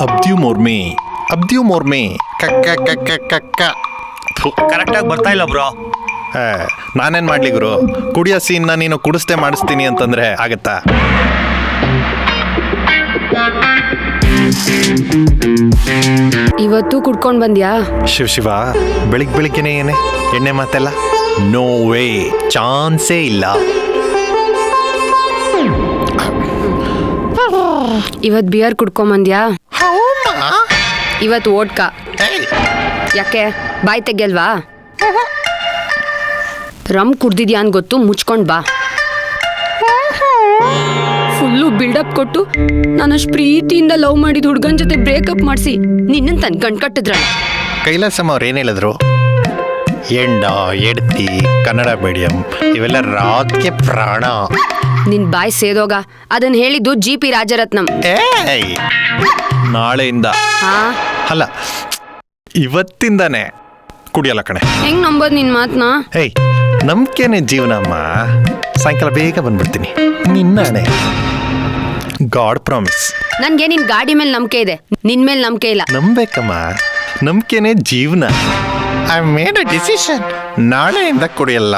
ಅಬ್ದ್ಯೂ ಮೋರ್ಮಿ ಕಕ್ಕ ಕಕ್ಕ ಕಕ್ಕ. ಕರೆಕ್ಟಾಗಿ ಬರ್ತಾ ಇಲ್ಲ ಬ್ರೋ. ನಾನೇನು ಮಾಡ್ಲಿ ಗುರು, ಕುಡಿಯೋ ಸೀನ್ನ ನೀನು ಕುಡಿಸ್ದೆ ಮಾಡಿಸ್ತೀನಿ ಅಂತಂದ್ರೆ ಆಗತ್ತಾ? ಇವತ್ತು ಕುಡ್ಕೊಂಡ್ ಬಂದ್ಯಾ? ಶಿವ ಬೆಳಿಗ್ಗೆನೆ ಏನೇ ಎಣ್ಣೆ ಮಾತೆಲ್ಲ? ನೋ ವೇ, ಚಾನ್ಸೇ ಇಲ್ಲ. ಇವತ್ ಬಿಯರ್ ಕುಡ್ಕೊಂಡ್ ಬಂದ್ಯಾ? ಇವತ್ತು ಓಡ್ಕ. ಯಾಕೆ ಬಾಯ್ ತೆಗಿಯಲ್ವಾ? ರಮ್ ಕುಡ್ದಿದ್ಯಾ ಅಂತ ಗೊತ್ತು, ಮುಚ್ಕೊಂಡ್ ಬಾ. ಫುಲ್ಲು ಬಿಲ್ಡಪ್ ಕೊಟ್ಟು ನಾನಷ್ಟು ಪ್ರೀತಿಯಿಂದ ಲವ್ ಮಾಡಿದ ಹುಡ್ಗನ್ ಜೊತೆ ಬ್ರೇಕಪ್ ಮಾಡಿಸಿ ನಿನ್ನನ್ ತನ್ ಗಂಟ್ ಕಟ್ಟಿದ್ರಲ್ಲ. ಕೈಲಾಸಮ್ಮ ಅವ್ರು ಏನು ಹೇಳಿದ್ರು? ಎಂಡ ಎಡ್ತಿ ಕನ್ನಡ ಮೀಡಿಯಂ ಇವೆಲ್ಲ ರಾಜ್ಯ ಪ್ರಾಣ. ನಿನ್ ಬಾಯ್ ಸೇದೋಗ. ಅದನ್ನ ಹೇಳಿದ್ದು GP ರಾಜರತ್ನಂ. ನಾಳೆಯಿಂದ ಅಲ್ಲ, ಇವತ್ತಿಂದಾನೆ ಕುಡಿಯಲ್ಲ ಕಣೆ. ಹೆಂಗ್ ನಂಬೋದ್ ನಿನ್ ಮಾತ್ನ? ನಂಬಿಕೆನೆ ಜೀವನಮ್ಮ. ಸಾಯಂಕಾಲ ಬೇಗ ಬಂದ್ಬಿಡ್ತೀನಿ. ನಿನ್ನಾಣೆ, ಗಾಡ್ ಪ್ರಾಮಿಸ್. ನನ್ಗೆ ನಿನ್ ಗಾಡಿ ಮೇಲೆ ನಂಬಿಕೆ ಇದೆ, ನಿನ್ ಮೇಲೆ ನಂಬಿಕೆ ಇಲ್ಲ. ನಂಬೇಕಮ್ಮ, ನಂಬಿಕೆನೆ ಜೀವನ. I made a decision. ನಾಳೆಯಿಂದ ಕುಡಿಯಲ್ಲ.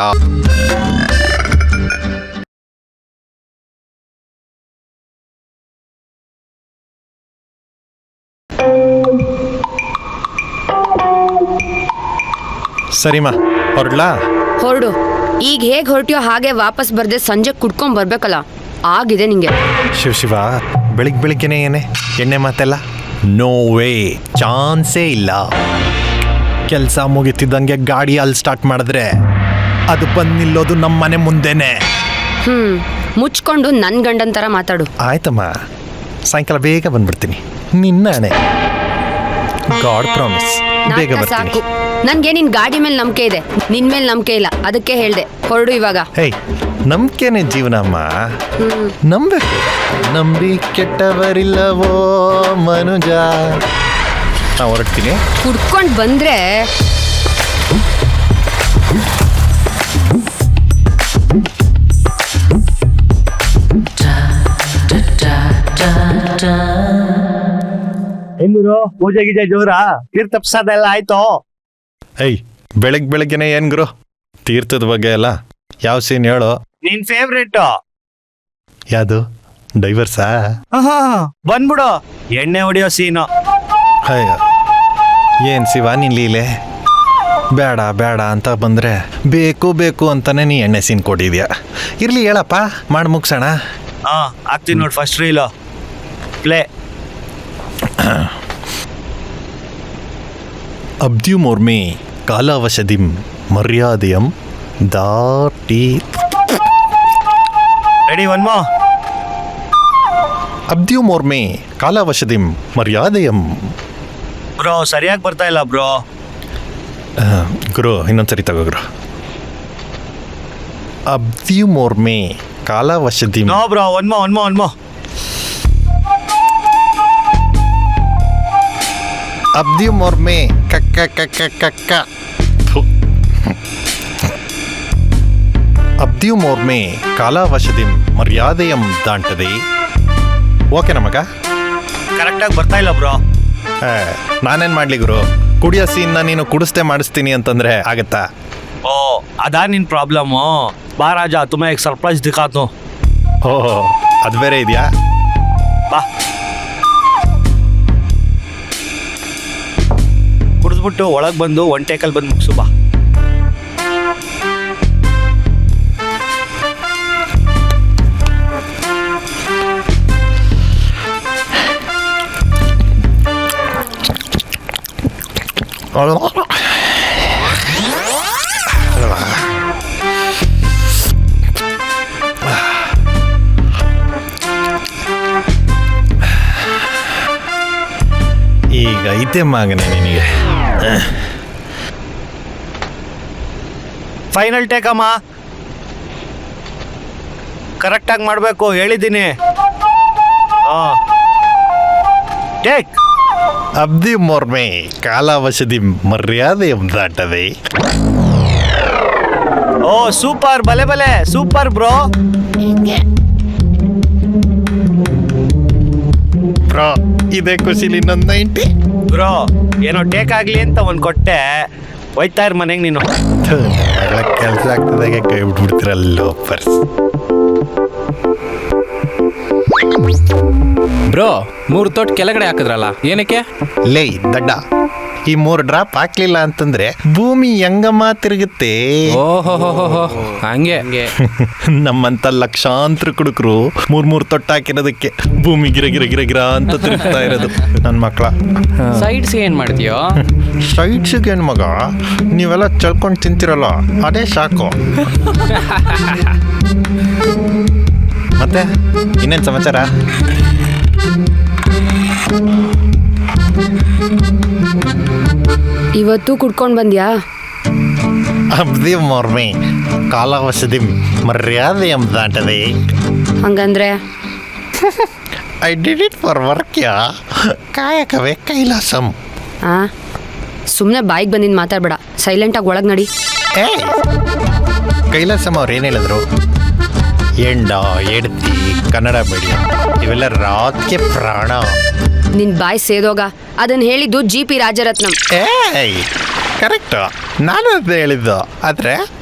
ಸರಿಮಾ, ಹೊರಡ್ಲಾ? ಹೊರಡು. ಈಗ ಹೇಗ್ ಹೊರಟಿಯೋ ಹಾಗೆ ವಾಪಸ್ ಬರ್ದೆ ಸಂಜೆ ಕುಡ್ಕೊಂಡ್ ಬರ್ಬೇಕಲ್ಲ, ಆಗಿದೆ ನಿಂಗೆ. ಶಿವ ಬೆಳಿಗ್ಗೆನೆ ಏನೇ ಎಣ್ಣೆ ಮಾತೆಲ್ಲ? ನೋ ವೇ, ಚಾನ್ಸೇ ಇಲ್ಲ. ಕೆಲಸ ಮುಗಿತಿದ್ದಂಗೆ ಗಾಡಿ ಅಲ್ಲಿ ಸ್ಟಾರ್ಟ್ ಮಾಡಿದ್ರೆ ಅದು ಬಂದು ನಿಲ್ಲೋದು ನಮ್ಮ ಮನೆ ಮುಂದೆನೆ. ಮುಚ್ಕೊಂಡು ನನ್ ಗಂಡನ್ ತರ ಮಾತಾಡು. ಆಯ್ತಮ್ಮ, ಸಾಯಂಕಾಲ ಬೇಗ ಬಂದ್ಬಿಡ್ತೀನಿ. ನಿನ್ನಾಣೆ, ಗಾಡ್ ಪ್ರಾಮಿಸ್. ಬೇಗ ಬರ್ತೀನಿ. ಸಾಕು, ನನ್ಗೆ ನಿನ್ ಗಾಡಿ ಮೇಲೆ ನಂಬಿಕೆ ಇದೆ, ನಿನ್ ಮೇಲೆ ನಂಬಿಕೆ ಇಲ್ಲ. ಅದಕ್ಕೆ ಹೇಳ್ದೆ ಹೊರಡು ಇವಾಗ. ನಂಬಿಕೆನೆ ಜೀವನಮ್ಮ. ನಂಬೇಕು. ನಂಬಿ ಕೆಟ್ಟವರಿಲ್ಲವೋ ಮನುಜ. ನಾ ಹೊರಡ್ತೀನಿ. ಕುಡ್ಕೊಂಡ್ ಬಂದ್ರೆ ಹೆಂಗರು ಪೂಜೆ ಗೀಜೆ ಜೋರ? ತೀರ್ಥ ಪ್ರಸಾದ ಎಲ್ಲ ಆಯ್ತು? ಬೆಳಗ್ಗೆನೆ ಏನ್ ಗುರು ತೀರ್ಥದ ಬಗ್ಗೆ ಎಲ್ಲ? ಯಾವ ಸೀನ್ ಹೇಳು? ನಿನ್ ಫೇವ್ರೇಟ್ ಯಾವುದು? ಡೈವರ್ಸಾ? ಬಂದ್ಬಿಡು, ಎಣ್ಣೆ ಹೊಡಿಯೋ ಸೀನು. ಏನ್ ಶಿವ ನಿನ್ ಲೀಲೆ? ಬೇಡ ಬೇಡ ಅಂತ ಬಂದ್ರೆ ಬೇಕು ಅಂತಾನೆ ನೀ ಎಣ್ಣೆ ಸೀನ್ ಕೊಟ್ಟಿದ್ಯಾ. ಇರ್ಲಿ ಹೇಳಪ್ಪ, ಮಾಡಿ ಮುಗ್ಸೋಣ. ಆಗ್ತೀನಿ ನೋಡಿ. First reel play. ಅಬ್ದ್ಯೂ ಮೋರ್ಮಿ ಕಾಲಾವಶದಿಂ ಮರ್ಯಾದೆಯಂ ದಾಟಿ. ರೆಡಿ? ಒನ್ ಮೋ. ಅಬ್ದ್ಯೂ ಮೋರ್ಮಿ ಕಾಲಾವಶದಿಂ ಮರ್ಯಾದೆಯಂ. ಬ್ರೋ ಸರಿಯಾಗಿ ಬರ್ತಾ ಇಲ್ಲ ಬ್ರೋ. ಗುರು ಇನ್ನೊಂದ್ಸರಿ ತಗೋ ಗುರು. ಅಬ್ದ್ಯೂ ಮೋರ್ಮಿ ಕಾಲಾವಶದಿಂ. ನೋ ಬ್ರೋ, ಒನ್ ಮೋ. ಅಬ್ದ್ಯೂ ಮೋರ್ಮಿ ಕಕ್ಕ ಕಕ್ಕ ಕಕ್ಕ. ಅಬ್ದ್ಯೂ ಮೋರ್ಮಿ ಕಾಲಾವಶದಿಂ ಮರ್ಯಾದೆಯಂ ದಾಂಟದೆ. ಓಕೆನಾ ಮಗ? ಕರೆಕ್ಟಾಗಿ ಬರ್ತಾ ಇಲ್ಲ ಬ್ರೋ. ನಾನೇನ್ ಮಾಡ್ಲಿ ಗುರು, ಕುಡಿಯೋ ಸೀನ್ನ ನೀನು ಕುಡಿಸ್ದೆ ಮಾಡಿಸ್ತೀನಿ ಅಂತಂದ್ರೆ ಆಗತ್ತಾ? ಓ ಅದಾ ನಿನ್ ಪ್ರಾಬ್ಲಮ್ಮು? ಬಾ ರಾಜ, ತುಮೇ एक ಸರ್ಪ್ರೈಸ್ ದಿಖಾತು. ಓಹೋ, ಅದು ಬೇರೆ ಇದೆಯಾ? ಬಾ, ಕುಡಿದ್ಬಿಟ್ಟು ಒಳಗೆ ಬಂದು ಒನ್ ಟೇಕಲ್ಲಿ ಬಂದು ಮುಗಿಸು ಬಾ. ಈಗ ಐತೆ ಮಗನೇ ನಿನಗೆ. ಫೈನಲ್ ಟೇಕ್ ಅಮ್ಮ, ಕರೆಕ್ಟಾಗಿ ಮಾಡಬೇಕು ಹೇಳಿದ್ದೀನಿ. ಟೇಕ್. ಅಬ್ದ್ಯೂ ಮೋರ್ಮಿ ಕಾಲಾವಶದಿ ಮರ್ಯಾದೆಯಂ ದಾಟದೆ. ಓ ಸೂಪರ್, ಬಲೆ ಸೂಪರ್ ಬ್ರೋ. ಬ್ರೋ ಇದೇ ಖುಷಿಲಿ ಇನ್ನೊಂದು 90. ಬ್ರೋ ಏನೋ ಟೇಕ್ ಆಗ್ಲಿ ಅಂತ ಒಂದ್ ಕೊಟ್ಟೆ, ಹೋಯ್ತಾ ಇರ್ ಮನೆಗೆ ನೀನು. ಕೆಲಸ ಆಗ್ತದಾಗೆ ಕೈ ಬಿಟ್ಬಿಡ್ತೀರಲ್ಲೋ ಪರ್ಸ್. ಬ್ರೋ 3 ತೊಟ್ಟು ಕೆಳಗಡೆ ಹಾಕಿದ್ರಲ್ಲ, ಏನಕ್ಕೆ? ಲೇ ದಡ್ಡ, ಈ 3 ಡ್ರಾಪ್ ಹಾಕ್ಲಿಲ್ಲ ಅಂತಂದ್ರೆ ಭೂಮಿ ಹೆಂಗಮ್ಮ ತಿರುಗುತ್ತೆ. ಓಹೋ ಹಂಗೆ ನಮ್ಮಂತ ಲಕ್ಷಾಂತರ ಕುಡುಕರು 3 ತೊಟ್ಟು ಹಾಕಿರೋದಕ್ಕೆ ಭೂಮಿ ಗಿರ ಗಿರ ಗಿರ ಗಿರ ಅಂತ ತಿರುಗ್ತಾ ಇರೋದು. ನನ್ನ ಮಕ್ಕಳ ಸೈಡ್ಸ್ ಏನ್ ಮಾಡ್ತೀಯೋ? ಸೈಡ್ಸಿಗೆ ಏನು ಮಗ, ನೀವೆಲ್ಲ ಚಳ್ಕೊಂಡು ತಿಂತಿರಲ್ಲ ಅದೇ ಸಾಕು. ಮತ್ತೆ ಇನ್ನೇನು ಸಮಾಚಾರ? ಇವತ್ತು ಕುಡ್ಕೊಂಡ್ ಬಂದ್ಯಾ? ಅಬ್ದಿ ಮೊರ್ಮಿ ಕಾಲವಸದಿ ಮರ್ಯಾದೆ ಎಂಬುದಾಂಟದೆ. ಹಂಗಂದ್ರೆ I did it for work ಯಾ, ಕಾಯಕವೇ ಕೈಲಾಸಂ. ಆ ಸುಮ್ಮನೆ ಬಾಯಿಗೆ ಬಂದಿದ್ದು ಮಾತಾಡ್ಬೇಡ, ಸೈಲೆಂಟಾಗಿ ಒಳಗೆ ನಡಿ. ಏ ಕೈಲಾಸಂ ಅವ್ರು ಏನು ಹೇಳಿದ್ರು? ಎಂಡ ಎಡ್ತಿ ಕನ್ನಡ ಮೀಡಿಯಂ ಇವೆಲ್ಲ ರಾತ್ಗೆ ಪ್ರಾಣ. ನಿನ್ ಬಾಯಿ ಸೇದೋಗ, ಅದನ್ನ ಹೇಳಿದ್ದು GP ರಾಜರತ್ನಂ. ಏಯ್ ಕರೆಕ್ಟು, ನಾನು ಅಂತ ಹೇಳಿದ್ದು. ಆದರೆ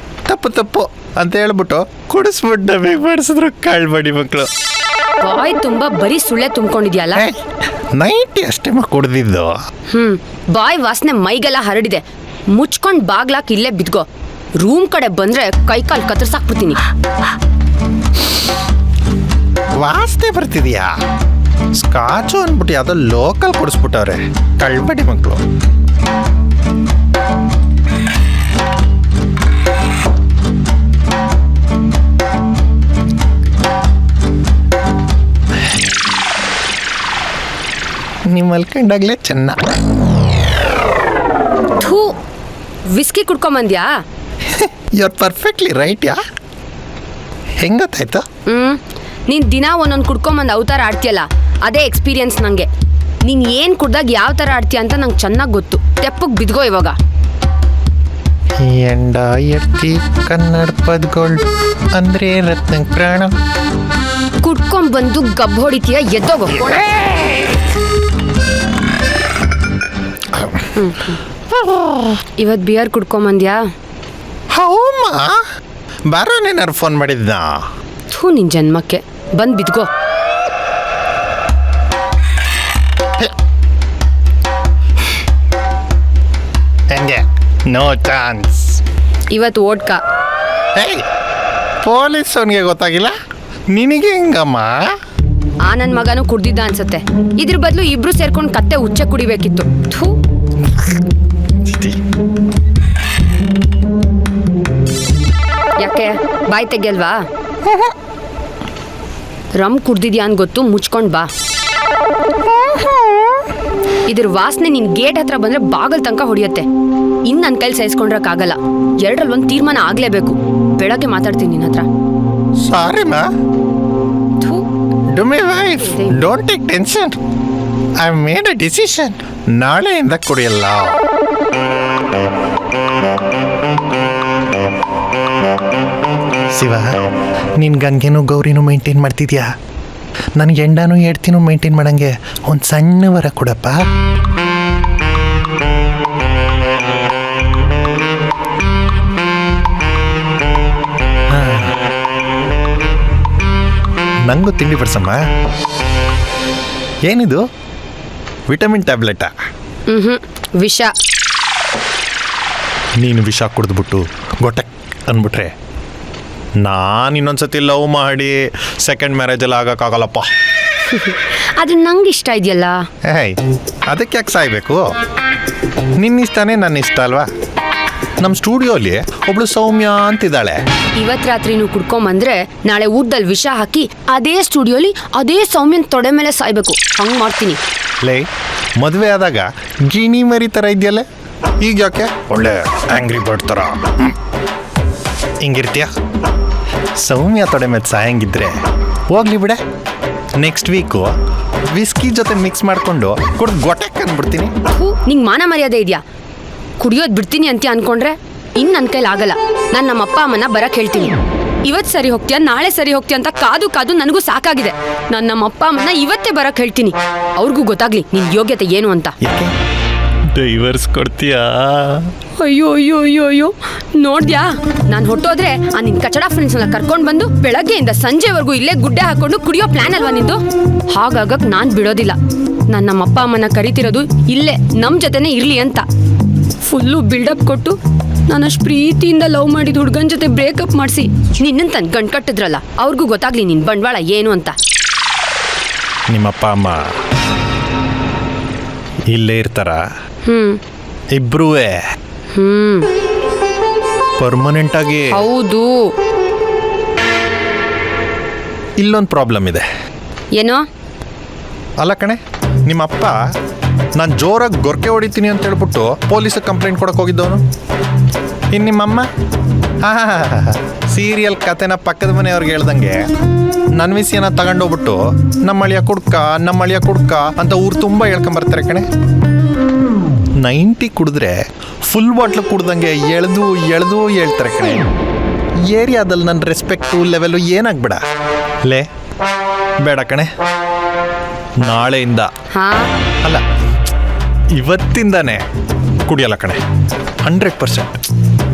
ತಪ್ಪು ಅಂತ ಹೇಳ್ಬಿಟ್ಟು ಕುಡಿಸ್ಬಿಟ್ಟು ನಮಗೆ ಮಾಡಿಸಿದ್ರು ಕಾಳ್ಬಡಿ ಮಕ್ಕಳು. ಬಾಯ್ ತುಂಬಾ ಬರೀ ಸುಳ್ಳೆ ತುಂಬ್ಕೊಂಡಿದ್ಯಲ್ಲ. 90 ಅಷ್ಟೇ ಕುಡ್ದಿದ್ದು. ಬಾಯ್ ವಾಸನೆ ಮೈಗೆಲ್ಲ ಹರಡಿದೆ. ಮುಚ್ಕೊಂಡ್ ಬಾಗ್ಲಾಕ್ ಇಲ್ಲೇ ಬಿದ್ಗೋ. ರೂಮ್ ಕಡೆ ಬಂದ್ರೆ ಕೈಕಾಲ್ ಕತ್ತರ್ಸಾಕ್ಬಿಡ್ತೀನಿ. ವಾಸನೆ ಬರ್ತಿದ್ಯಾ? ಸ್ಕಾಚು ಅಂದ್ಬಿಟ್ಟು ಯಾವುದೋ ಲೋಕಲ್ ಕೊಡಿಸ್ಬಿಟ್ಟವ್ರೆ ಕಳ್ಬಡಿ ಮಕ್ಕಳು. ನೀವು ಮಲ್ಕೊಂಡಾಗ್ಲೇ ಚೆನ್ನ. ಥೂ, ವಿಸ್ಕಿ ಕುಡ್ಕೊಂಬಂದ್ಯಾ? ಯು ಆರ್ ಪರ್ಫೆಕ್ಟ್ಲಿ ರೈಟ್ ಯಾ. ಹೆಂಗೊತ್ತಾಯ್ತು? ನೀನ್ ದಿನ ಒಂದೊಂದು ಕುಡ್ಕೊಂಬಂದು ಅವತಾರ ಆಡ್ತೀಯಲ್ಲ, ಅದೇ ಎಕ್ಸ್ಪೀರಿಯನ್ಸ್ ನಂಗೆ. ನೀನ್ ಏನ್ ಕುಡ್ದಾಗ ಯಾವ ಥರ ಆಡ್ತೀಯ ಅಂತ ನಂಗೆ ಚೆನ್ನಾಗಿ ಗೊತ್ತು. ತೆಪ್ಪಗೆ ಬಿದ್ಗೋ ಇವಾಗ. ಎಂಡ ಎತ್ತಿ ಕನ್ನಡ ಪದ್ಗಳು ಅಂದ್ರೆ ರತ್ನ ಪ್ರಾಣ. ಕುಡ್ಕೊಂಬಂದು ಗಬ್ ಹೊಡಿತೀಯ, ಎದ್ದೋಗೋ. ಇವತ್ತು ಬಿಯರ್ ಕುಡ್ಕೊಂಬಂದ್ಯಾ? ಹೌಮ್ಮ, ಬಾರೋನೇನಾರು ಫೋನ್ ಮಾಡಿದ್ನ? ಥೂ ನಿನ್ ಜನ್ಮಕ್ಕೆ, ಬಂದ್ ಬಿದ್ಗೋ. ಹೆಂಗೆ? No chance. ಇವತ್ತು ಓಡ್ಕ. ಏಯ್, ಪೊಲೀಸ್ ಅವನಿಗೆ ಗೊತ್ತಾಗಿಲ್ಲ, ನಿನಗೆ ಹೆಂಗಮ್ಮ? ಆ ನನ್ನ ಮಗನೂ ಕುಡ್ದಿದ್ದ ಅನ್ಸತ್ತೆ. ಇದ್ರ ಬದಲು ಇಬ್ರು ಸೇರ್ಕೊಂಡು ಕತ್ತೆ ಉಚ್ಚ ಕುಡಿಬೇಕಿತ್ತು. ಥೂ. ಯಾಕೆ ಬಾಯ್ ತೆಗಿಯಲ್ವಾ? ರಮ್ ಕುಡ್ದಿದ್ಯಾ ಅಂತ ಗೊತ್ತು, ಮುಚ್ಕೊಂಡ್ ಬಾ. ಇದ್ರ ವಾಸನೆ ನಿನ್ ಗೇಟ್ ಹತ್ರ ಬಂದ್ರೆ ಬಾಗಲ್ ತನಕ ಹೊಡಿಯತ್ತೆ. ಇನ್ ನನ್ನ ಕೈಲಿ ಸಹಿಸ್ಕೊಂಡ್ರಕ್ಕಾಗಲ್ಲ. 2ರಲ್ಲಿ 1 ತೀರ್ಮಾನ ಆಗ್ಲೇಬೇಕು. ಬೆಳಗ್ಗೆ ಮಾತಾಡ್ತೀನಿ ನಿನ್ನ ಹತ್ರ. ಸಾರಿ ಮಾ. ಥೂ. Do my wife, don't take tension. I made a decision. ನಾಳೆಯಿಂದ ಕುಡಿಯಲ್ಲ. ಶಿವ, ನೀನು ಗಂಗೆನೂ ಗೌರಿನೂ ಮೇಂಟೈನ್ ಮಾಡ್ತಿದ್ಯಾ? ನನಗೆ ಎಂಡನೂ ಎಡ್ತಿನೂ ಮೇಂಟೈನ್ ಮಾಡಂಗೆ ಒಂದು ಸಣ್ಣ ವರ ಕೊಡಪ್ಪ. ನಂಗೂ ತಿಂಡಿ ಬಡ್ಸಮ್ಮ. ಏನಿದು? ವಿಟಮಿನ್ ಟ್ಯಾಬ್ಲೆಟಾ? ವಿಷ. ನೀನು ವಿಷ ಕುಡಿದ್ಬಿಟ್ಟು ಗೊಟ್ಟಕ್ ಅಂದ್ಬಿಟ್ರೆ ನಾನು ಇನ್ನೊಂದ್ಸತಿ ಲವ್ ಮಾಡಿ ಸೆಕೆಂಡ್ ಮ್ಯಾರೇಜಲ್ಲಿ ಆಗೋಕ್ಕಾಗಲ್ಲಪ್ಪ. ಅದು ನಂಗೆ ಇಷ್ಟ ಇದೆಯಲ್ಲ. ಏಯ್, ಅದಕ್ಕೆ ಯಾಕೆ ಸಾಯ್ಬೇಕು? ನಿನ್ನ ಇಷ್ಟನೇ ನನ್ನ ಇಷ್ಟ ಅಲ್ವಾ? ನಮ್ಮ ಸ್ಟುಡಿಯೋಲಿ ಒಬ್ಳು ಸೌಮ್ಯ ಅಂತಿದ್ದಾಳೆ. ಇವತ್ತು ರಾತ್ರಿ ನೀವು ಕುಡ್ಕೊಂಬಂದ್ರೆ ನಾಳೆ ಊಟದಲ್ಲಿ ವಿಷ ಹಾಕಿ ಅದೇ ಸ್ಟುಡಿಯೋಲಿ ಅದೇ ಸೌಮ್ಯನ್ ತೊಡೆ ಮೇಲೆ ಸಾಯ್ಬೇಕು. ಹಂಗೆ ಮಾಡ್ತೀನಿ. ಲೇ, ಮದುವೆ ಆದಾಗ ಗಿಣಿ ಮರಿ ಥರ ಇದೆಯಲ್ಲ, ಈಗ ಯಾಕೆ ಒಳ್ಳೆ ಆ್ಯಂಗ್ರಿ ಬರ್ಡ್ ಥರ ಹಿಂಗಿರ್ತೀಯ? ಸೌಮ್ಯ ತೊಡೆ ಮೇಲೆ ಸಾಯಂಗಿದ್ರೆ ಹೋಗ್ಲಿ ಬಿಡೆ. ನೆಕ್ಸ್ಟ್ ವೀಕು ವಿಸ್ಕಿ ಜೊತೆ ಮಿಕ್ಸ್ ಮಾಡಿಕೊಂಡು ಕುಡ್ದು ಗೊಟ್ಟಕ್ಕೆ ಅಂದ್ಬಿಡ್ತೀನಿ. ಹೂ, ನಿಂಗೆ ಮಾನ ಮರ್ಯಾದೆ ಇದೆಯಾ? ಕುಡಿಯೋದು ಬಿಡ್ತೀನಿ ಅಂತ ಅನ್ಕೊಂಡ್ರೆ ಇನ್ನು ನನ್ನ ಕೈಲಿ ಆಗಲ್ಲ. ನಾನು ನಮ್ಮ ಅಪ್ಪ ಅಮ್ಮನ ಬರಕ್ಕೆ ಹೇಳ್ತೀನಿ. ಇವತ್ತು ಸರಿ ಹೋಗ್ತೀಯಾ ನಾಳೆ ಸರಿ ಹೋಗ್ತೀಯ ಅಂತ ಕಾದು ಕಾದು ನನಗೂ ಸಾಕಾಗಿದೆ. ನಾನು ನಮ್ಮ ಅಪ್ಪ ಅಮ್ಮನ ಇವತ್ತೇ ಬರಕ್ ಹೇಳ್ತೀನಿ. ಅವ್ರಿಗೂ ಗೊತ್ತಾಗ್ಲಿ ನಿನ್ ಯೋಗ್ಯತೆ ಏನು ಅಂತ. ಯಾಕೆ ಡೈವರ್ಸ್ ಕೊಡ್ತೀಯಾ? ಅಯ್ಯೋ ಅಯ್ಯೋ ಅಯ್ಯೋ ಅಯ್ಯೋ, ನೋಡ್ದ್ಯಾ ನಾನು ಹೊಟ್ಟೋದ್ರೆ ಆ ನಿನ್ ಕಚಡ ಫ್ರೆಂಡ್ಸ್ನ ಕರ್ಕೊಂಡು ಬಂದು ಬೆಳಗ್ಗೆಯಿಂದ ಸಂಜೆವರೆಗೂ ಇಲ್ಲೇ ಗುಡ್ಡೆ ಹಾಕೊಂಡು ಕುಡಿಯೋ ಪ್ಲಾನ್ ಅಲ್ವಾ ನಿಂದು? ಹಾಗಾಗಕ್ ನಾನ್ ಬಿಡೋದಿಲ್ಲ. ನಾನು ನಮ್ಮ ಅಪ್ಪ ಅಮ್ಮನ ಕರಿತಿರೋದು ಇಲ್ಲೇ ನಮ್ ಜೊತೆನೆ ಇರ್ಲಿ ಅಂತ. ಫುಲ್ಲು ಬಿಲ್ಡಪ್ ಕೊಟ್ಟು ನಾನು ಅಷ್ಟು ಪ್ರೀತಿಯಿಂದ ಲವ್ ಮಾಡಿದ ಹುಡ್ಗನ್ ಜೊತೆ ಬ್ರೇಕಪ್ ಮಾಡಿಸಿ ನಿನ್ನನ್ ತನ್ ಗಂಟ್ ಕಟ್ಟಿದ್ರಲ್ಲ, ಅವ್ರಿಗೂ ಗೊತ್ತಾಗ್ಲಿ ನಿನ್ ಬಂಡವಾಳ ಏನು ಅಂತ. ನಿಮ್ಮಪ್ಪ ಅಮ್ಮ ಇಲ್ಲೇ ಇರ್ತಾರ? ಇಬ್ರೂ ಪರ್ಮನೆಂಟ್ ಆಗಿ? ಹೌದು. ಇಲ್ಲೊಂದು ಪ್ರಾಬ್ಲಮ್ ಇದೆ. ಏನೋ? ಅಲ್ಲ ಕಣೆ, ನಿಮ್ಮಪ್ಪ ನಾನು ಜೋರಾಗಿ ಗೊರಕೆ ಹೊಡಿತೀನಿ ಅಂತ ಹೇಳ್ಬಿಟ್ಟು ಪೊಲೀಸಿಗೆ ಕಂಪ್ಲೇಂಟ್ ಕೊಡಕ್ಕೆ ಹೋಗಿದ್ದವನು. ಇನ್ನು ನಿಮ್ಮಮ್ಮ ಸೀರಿಯಲ್ ಕತೆನ ಪಕ್ಕದ ಮನೆಯವ್ರಿಗೆ ಹೇಳ್ದಂಗೆ ನನ್ನ ವಿಷಯನ ತಗೊಂಡೋಗ್ಬಿಟ್ಟು ನಮ್ಮಳಿಯ ಕುಡ್ಕ ಅಂತ ಊರು ತುಂಬ ಹೇಳ್ಕೊಂಬರ್ತಾರೆ ಕಣೆ. 90 ಕುಡಿದ್ರೆ ಫುಲ್ ಬಾಟ್ಲು ಕುಡ್ದಂಗೆ ಎಳೆದು ಹೇಳ್ತಾರೆ ಕಣೆ. ಏರಿಯಾದಲ್ಲಿ ನನ್ನ ರೆಸ್ಪೆಕ್ಟು ಲೆವೆಲು ಏನಾಗ್ಬೇಡ ಲೇ. ಬೇಡ ಕಣೆ, ನಾಳೆಯಿಂದ ಅಲ್ಲ ಇವತ್ತಿಂದಾನೇ ಕುಡಿಯಲ್ಲ ಕಣೆ, 100%.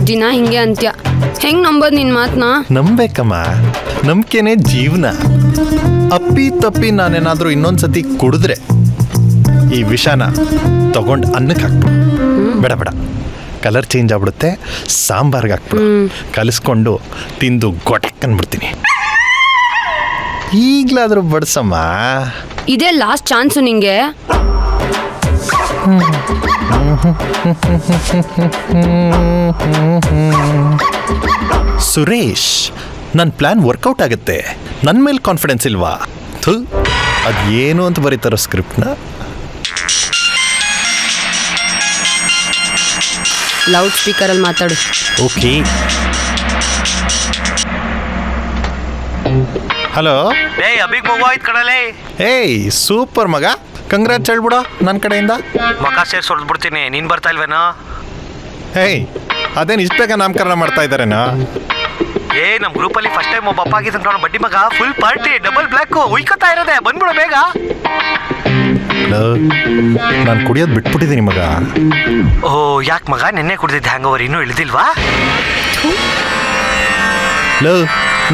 ದಿನ ಹಿಂಗೆ ಅಂತ್ಯ, ಹೆಂಗ್ ನಂಬೋದು ನಿನ್ ಮಾತನ್ನ? ನಂಬೇಕಮ್ಮ, ನಂಬಿಕೆನೇ ಜೀವನ. ಅಪ್ಪಿ ತಪ್ಪಿ ನಾನೇನಾದರೂ ಇನ್ನೊಂದ್ಸತಿ ಕುಡಿದ್ರೆ ಈ ವಿಷನ ತಗೊಂಡು ಅನ್ನಕ್ಕೆ ಹಾಕ್ಬಿಡು. ಬೇಡ ಕಲರ್ ಚೇಂಜ್ ಆಗ್ಬಿಡುತ್ತೆ, ಸಾಂಬಾರ್ಗೆ ಹಾಕ್ಬಿಡು. ಕಲಿಸ್ಕೊಂಡು ತಿಂದು ಗೊಟಕ್ ಅಂದ್ಬಿಡ್ತೀನಿ. ಈಗಲಾದರೂ ಬಡ್ಸಮ್ಮ. ಇದೇ ಲಾಸ್ಟ್ ಚಾನ್ಸು ನಿಂಗೆ. ಸುರೇಶ್, ನನ್ನ ಪ್ಲ್ಯಾನ್ ವರ್ಕೌಟ್ ಆಗುತ್ತೆ. ನನ್ನ ಮೇಲೆ ಕಾನ್ಫಿಡೆನ್ಸ್ ಇಲ್ವಾ? ಅದೇನು ಅಂತ ಬರೀತಾರೋ ಸ್ಕ್ರಿಪ್ಟ್ನ. ಲೌಡ್ ಸ್ಪೀಕರಲ್ಲಿ ಮಾತಾಡು. ಓಕೆ. ಹಲೋ. ಅಭಿಗ್ ಮಗು ಆಯ್ತು ಕಣಲೇ. ಏಯ್ ಸೂಪರ್ ಮಗ, ಕಂಗ್ರಾಟ್ಸ್ ಹೇಳ್ಬಿಡ ನನ್ನ ಕಡೆಯಿಂದ. ಮಕ ಸೇರಿ ಹೊಡೆದ್ಬಿಡ್ತೀನಿ. ನೀನು ಬರ್ತಾ ಇಲ್ವೇನೋ? ಏಯ್ ಅದೇನು ಇಷ್ಟ ಬೇಗ ನಾಮಕರಣ ಮಾಡ್ತಾ ಇದ್ದಾರೇನಾ? ನಮ್ಮ ಗ್ರೂಪಲ್ಲಿ ಫಸ್ಟ್ ಟೈಮ್ ಒಬ್ಬ ಅಪ್ಪ ಆಗಿದ್ದ ಬಡ್ಡಿ ಮಗ, ಫುಲ್ ಪಾರ್ಟಿ, ಡಬಲ್ ಬ್ಲ್ಯಾಕ್ ಉಯ್ಕೋತಾ ಇರೋದೆ. ಬಂದ್ಬಿಡು ಬೇಗ. ನಾನು ಕುಡಿಯೋದು ಬಿಟ್ಬಿಟ್ಟಿದ್ದೀನಿ ಮಗ. ಓ ಯಾಕೆ ಮಗ, ನಿನ್ನೆ ಕುಡಿದಿದ್ದ ಹ್ಯಾಂಗ್ ಓವರ್ ಇನ್ನೂ ಇಳಿದಿಲ್ವಾ?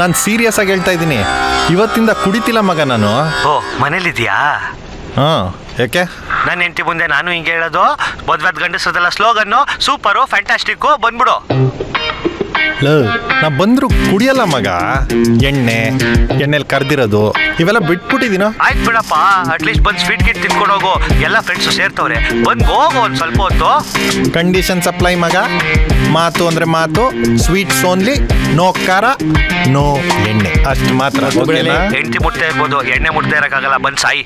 ನಾನು ಸೀರಿಯಸ್ ಆಗಿ ಹೇಳ್ತಾ ಇದ್ದೀನಿ, ಇವತ್ತಿಂದ ಕುಡಿತಿಲ್ಲ ಮಗ ನಾನು. ಓ ಮನೇಲಿದ್ಯಾ? ಹಾಂ, ಯಾಕೆ? ನನ್ನ ಹೆಂಡತಿ ಮುಂದೆ ನಾನು ಹಿಂಗೆ ಹೇಳೋದು, ಮದ್ವೆದ್ ಗಂಡಸದಲ್ಲ ಸ್ಲೋಗನ್ನು, ಸೂಪರು ಫ್ಯಾಂಟಾಸ್ಟಿಕ್ಕು, ಬಂದ್ಬಿಡು. ನಾ ಬಂದ್ರು ಕುಡಿಯಲ್ಲ ಮಗ. ಎಣ್ಣೆಲಿ ಕರ್ದಿರೋದು ಇವೆಲ್ಲ ಬಿಟ್ಬಿಟ್ಟಿದ್ದೀನೋ. ಆಯ್ತು ಬಿಡಪ್ಪ, ಅಟ್ಲೀಸ್ಟ್ ಬಂದು ಸ್ವೀಟ್ ಕಿಟ್ ತಿನ್ಕೊಂಡು ಹೋಗು. ಎಲ್ಲ ಫ್ರೆಂಡ್ಸು ಸೇರ್ತವ್ರೆ, ಬಂದು ಹೋಗು ಒಂದು ಸ್ವಲ್ಪ ಹೊತ್ತು. ಕಂಡೀಷನ್ ಸಪ್ಲೈ ಮಗ. ಮಾತು ಅಂದ್ರೆ ಮಾತು, ಸ್ವೀಟ್ಸ್ ಓನ್ಲಿ, ನೋ ಖಾರ ನೋ ಎಣ್ಣೆ, ಅಷ್ಟು ಮಾತ್ರ. ಹೆಂಡತಿ ಮುಟ್ತಾ ಇರ್ಬೋದು, ಎಣ್ಣೆ ಮುಟ್ತಾ ಇರೋಕ್ಕಾಗಲ್ಲ. ಬಂದು ಸಾಯಿ.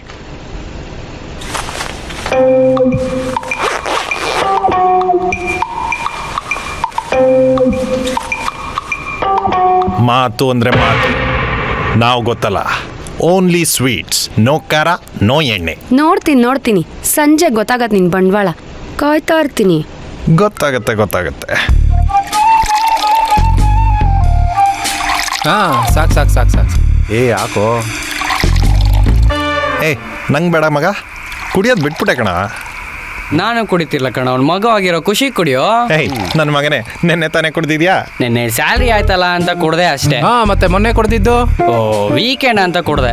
ಮಾತು ಅಂದ್ರೆ ಮಾತು, ನಾವು ಗೊತ್ತಲ್ಲ. ಓನ್ಲಿ ಸ್ವೀಟ್ಸ್, ನೋ ಖಾರ ನೋ ಎಣ್ಣೆ. ನೋಡ್ತೀನಿ ಸಂಜೆ ಗೊತ್ತಾಗತ್ತೆ ನಿನ್ ಬಂಡವಾಳ. ಕಾಯ್ತಾ ಇರ್ತೀನಿ. ಗೊತ್ತಾಗತ್ತೆ. ಹಾಂ ಸಾಕು. ಯಾಕೋ? ನಂಗೆ ಬೇಡ ಮಗ, ಕುಡಿಯೋದು ಬಿಟ್ಬಿಟ್ಟೆ ಕಣ. ನಾನು ಕುಡಿತಿರ್ಲ ಕಣ, ಅವ್ನ ಮಗ ಆಗಿರೋ ಖುಷಿ ಕುಡಿಯೋ. ನನ್ನ ಮಗನೇ, ನೆನ್ನೆ ತಾನೇ ಕುಡ್ದಿದ್ಯಾ? ನೆನ್ನೆ ಸ್ಯಾಲ್ರಿ ಆಯ್ತಲ್ಲ ಅಂತ ಕುಡ್ದೆ ಅಷ್ಟೇ. ಮತ್ತೆ ಮೊನ್ನೆ ಕೊಡ್ದಿದ್ದು ವೀಕೆಂಡ್ ಅಂತ ಕುಡ್ದೆ.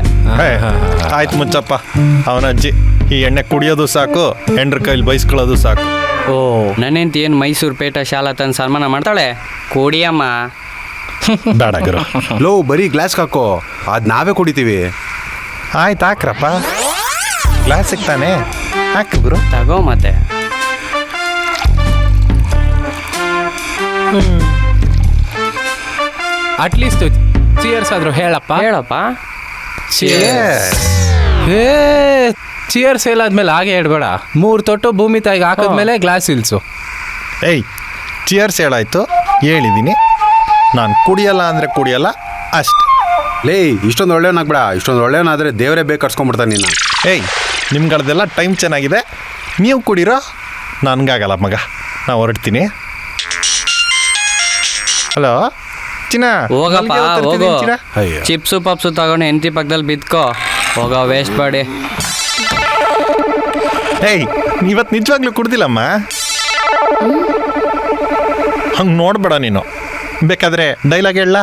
ಆಯ್ತು ಮುಚ್ಚಪ್ಪ. ಅವನ ಅಜ್ಜಿ ಈ ಎಣ್ಣೆ ಕುಡಿಯೋದು ಸಾಕು, ಹೆಂಡ್ರ ಕೈಲಿ ಬೈಸ್ಕೊಳ್ಳೋದು ಸಾಕು. ಓ ನನ್ನೆಂತ ಏನು ಮೈಸೂರು ಪೇಟ ಶಾಲಾ ತಂದು ಸನ್ಮಾನ ಮಾಡ್ತಾಳೆ, ಕುಡಿಯಮ್ಮ. ಬೇಡ ಗುರು. ಬರೀ ಗ್ಲಾಸ್ ಹಾಕೋ, ಅದು ನಾವೇ ಕುಡಿತೀವಿ. ಆಯ್ತು ಹಾಕ್ರಪ್ಪ, ಗ್ಲಾಸ್ ಸಿಗ್ತಾನೆ, ಹಾಕಿ ಗುರು. ತಗೋ ಮತ್ತೆ. ಅಟ್ಲೀಸ್ಟ್ ಚಿಯರ್ಸ್ ಆದ್ರೂ ಹೇಳಪ್ಪ. ಚಿಯರ್ಸ್ ಹೇಳಾದ್ಮೇಲೆ ಹಾಗೆ ಹೇಳ್ಬೇಡ. 3 ತೊಟ್ಟು ಭೂಮಿ ತಾಯಿಗೆ ಹಾಕಿದ್ಮೇಲೆ ಗ್ಲಾಸ್ ಇಲ್ಸು. ಚಿಯರ್ಸ್ ಹೇಳಾಯ್ತು, ಹೇಳಿದ್ದೀನಿ. ನಾನು ಕುಡಿಯಲ್ಲ ಅಂದರೆ ಕುಡಿಯಲ್ಲ ಅಷ್ಟೆ. ಇಷ್ಟೊಂದು ಒಳ್ಳೆಯವನಾಗ್ಬೇಡ. ಇಷ್ಟೊಂದು ಒಳ್ಳೆಯವನಾದರೆ ದೇವರೇ ಬೇಕು ಕರ್ಸ್ಕೊಂಡ್ಬಿಡ್ತಾನೆ ನಿನ್ನ. ನಿಮ್ಗಳದೆಲ್ಲ ಟೈಮ್ ಚೆನ್ನಾಗಿದೆ, ನೀವು ಕುಡೀರೋ. ನನಗಾಗಲ್ಲ ಮಗ, ನಾ ಹೊರಡ್ತೀನಿ. ಹಲೋ ಚಿನ್ನ ಹೋಗಪ್ಪ ಮಲ್ಗೆ ಹೊತ್ತಿರ್ತೀನಿ ಹೋಗು ಚಿನ್ನ. ಅಯ್ಯೋ. ಚಿಪ್ಸು ಪಪ್ಸು ತಗೊಂಡು ಹೆಂಡತಿ ಪಕ್ಕದಲ್ಲಿ ಬಿದ್ಕೋ ಹೋಗೋ ವೇಸ್ಟ್ ಮಾಡಿ. ಏಯ್ ಇವತ್ತು ನಿಜವಾಗ್ಲೂ ಕುಡ್ದಿಲ್ಲಮ್ಮ. ಹಂಗೆ ನೋಡ್ಬೇಡ ನೀನು. ಬೇಕಾದ್ರೆ ಡೈಲಾಗ್ ಹೇಳ.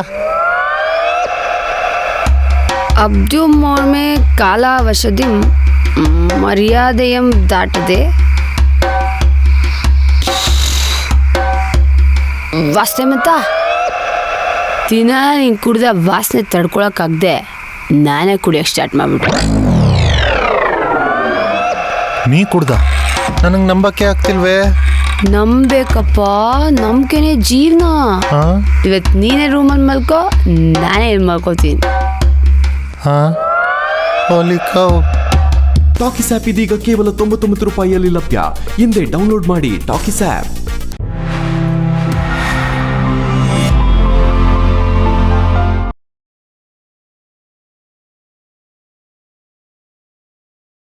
ಅಬ್ದು ಮೋರ್ಮೆ ಕಾಲಾವಶದಿಂ ಮರ್ಯಾದೆಯಂ ದಾಟದೆ ವಾಸನೆ ಮತ್ತ ದಿನ ನೀನು ಕುಡ್ದ ವಾಸನೆ ತಡ್ಕೊಳಕ್ಕಾಗ್ದೆ ನಾನೇ ಕುಡಿಯೋಕೆ ಸ್ಟಾರ್ಟ್ ಮಾಡ್ಬಿಟ್ಟು. ನೀ ಕುಡ್ದ ನನಗೆ ನಂಬಕ್ಕೆ ಆಗ್ತಿಲ್ವೇ? ನಂಬೇಕಪ್ಪ, ನಂಬಿಕೆನೇ ಜೀವನ. ಹಾ ಇವತ್ತು ನೀನೇ ರೂಮಲ್ಲಿ ಮಲ್ಕೋ, ನಾನೇ ಇಲ್ಲಿ ಮಲ್ಕೋತೀನಿ. ಹಾ ಟಾಕಿಸ್ ಆ್ಯಪ್ ಇದೀಗ ಕೇವಲ 99 ರೂಪಾಯಿಯಲ್ಲಿ ಲಭ್ಯ. ಹಿಂದೆ ಡೌನ್ಲೋಡ್ ಮಾಡಿ ಟಾಕಿಸ್ ಆ್ಯಪ್.